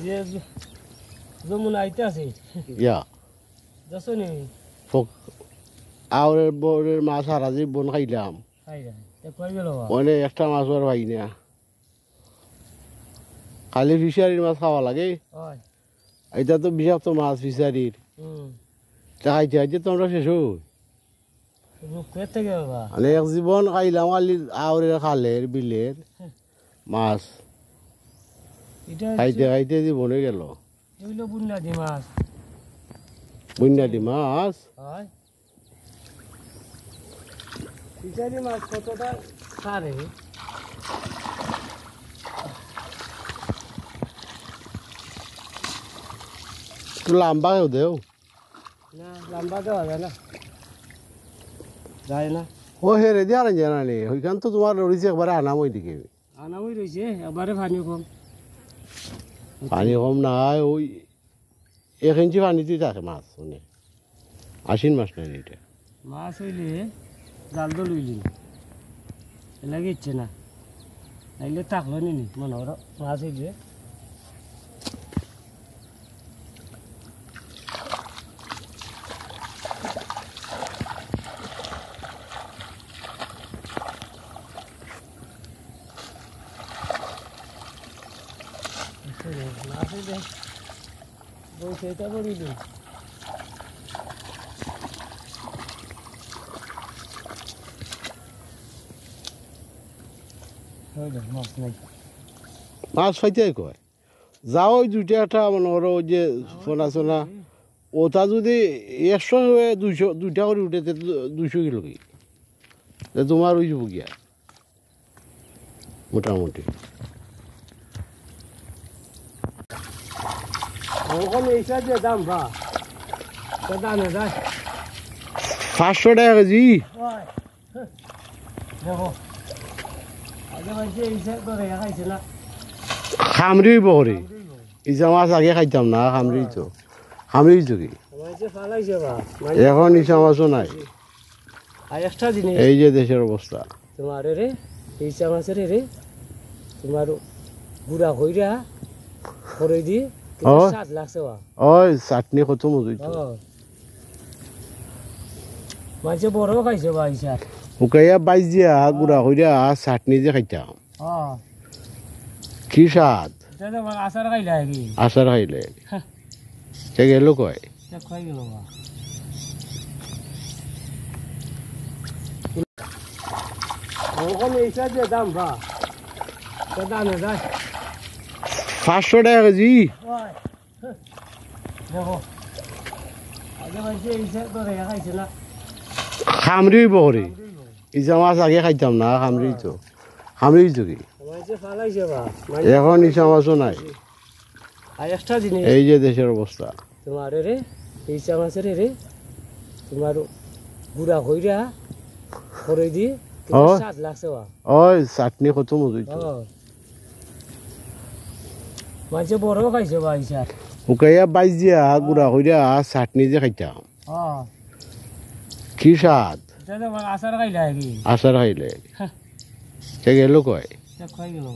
যে যমুনা আইতে আছে ইয়া যাচ্ছ নি আউরের বউরের মাছ সারা জীবন খাইলাম খাই কই গেল অনেক একটা মাছ আর পাই না খালি ফিশারির মাছ খাওয়া লাগে এটা তো বিষাক্ত মাছ ফিশারির খাইতে খাইতে তোমরা শেষ মানে এক জীবন খাইলাম খালি আউরের খালের বিলের মাছ খাইতে খাইতে জীবনে গেল বুন্নাদি মাছ বুন্নাদি মাছ ফিশারি মাছ কতটা সারে লম্বা দেও না লম্বা দেওয়া যায় না যায় না ও হেরে দিয়ে আর জানা নেই ওইখান তো তোমার রয়েছে একবারে আনাম ওইদিকে আনামই রয়েছে একবারে পানি কম নাই ওই 1 ইঞ্চি পানিতেই থাকে মাছ মানে আশ্বিন মাছ নাই এটা মাছ হইলে জাল তো লইলি এলাকে ইচ্ছে না নাইলে থাকলো নি মনে করো মাছ হইলে মাছ হইলে বই সেইটা করিলি মাছ ফাইতে কয় যাও ওই দুইটা একটা মনে করো ওই যে সোনা সোনা ওটা যদি 100 হয়ে 200 দুইটা করে উঠে 200 কিলো কি তোমার ওই যাব গিয়া মোটামুটি ওখানে এইসব যে দাম বা দামে যায় 500 টাকা কেজি দেখো আগে মাঝে এইসব করে খাইছে না খামরি বহরে ইসা মাছ আগে খাইতাম না খামরি তো কি এখন ইসা মাছও নাই এই যে দেশের অবস্থা তোমার রে ইসা মাছের রে তোমার গুড়া হইরা করে দি স্বাদ লাগছে ওই চাটনি কত মজা মাঝে বড় খাইছে বা ইসা উকাইয়া বাইজ দিয়া গুড়া হইরা চাটনি যে খাইতাম কি স্বাদ আচার খাইলে আচার খাইলে সে গেল কয় খাই গেল ওখানে এইসব যে দাম বা দামে যায় 500 টাকা কেজি দেখো আগে মাঝে এইসব করে খাইছে না খামরি বহরে ইসা মাছ আগে খাইতাম না খামরি তো কি এখন ইসা মাছও নাই এই যে দেশের অবস্থা তোমার রে ইসা মাছের রে তোমার গুড়া হইরা করে দি স্বাদ লাগছে ওই চাটনি কত মজা মাঝে বড় খাইছে বা ইসা উকাইয়া বাইজ দিয়া গুড়া হইরা চাটনি যে খাইতাম কি স্বাদ আচার খাইলে সে গেল কয় খাই গেল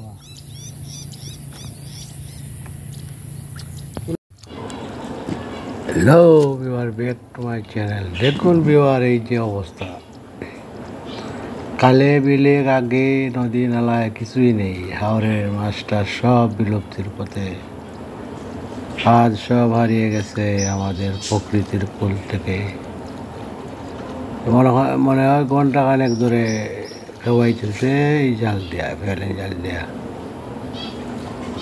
hello viewer back to my channel দেখুন ভিউয়ার এই যে অবস্থা কালে বিলে আগে নদী নালায় কিছুই নেই হাওরের মাছটা সব বিলুপ্তির পথে আজ সব হারিয়ে গেছে আমাদের প্রকৃতির কোল থেকে মনে হয় ঘন্টা খানেক ধরে খাওয়াইতেছে এই জাল দেয়া ফেলে জাল দেয়া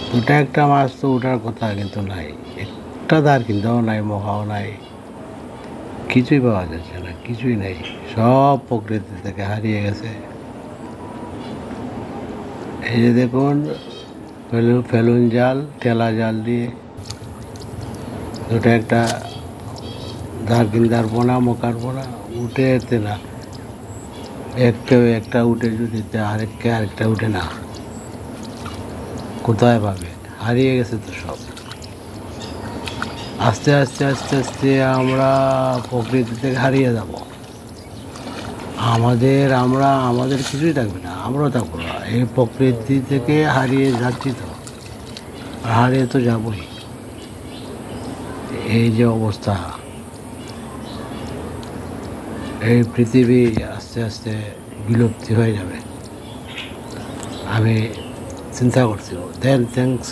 দুটা একটা মাছ তো ওঠার কথা কিন্তু নাই একটা ধার কিনতেও নাই মহাও নাই কিছুই পাওয়া যাচ্ছে না কিছুই নেই সব প্রকৃতি থেকে হারিয়ে গেছে এই যে দেখুন ফেলুন জাল টেলা জাল দিয়ে দুটো একটা ধার কিনদার বোনা মোকার বোনা উঠে যেতে না একটা উঠে যদি আরেকটা উঠে না কোথায় পাবে হারিয়ে গেছে তো সব আস্তে আস্তে আস্তে আস্তে আমরা প্রকৃতি থেকে হারিয়ে যাব আমাদের কিছুই থাকবে না আমরাও থাকবো না এই প্রকৃতি থেকে হারিয়ে যাচ্ছি তো হারিয়ে তো যাবই। এই যে অবস্থা, এই পৃথিবী আস্তে আস্তে বিলুপ্তি হয়ে যাবে, আমি চিন্তা করছি। দেন থ্যাংকস।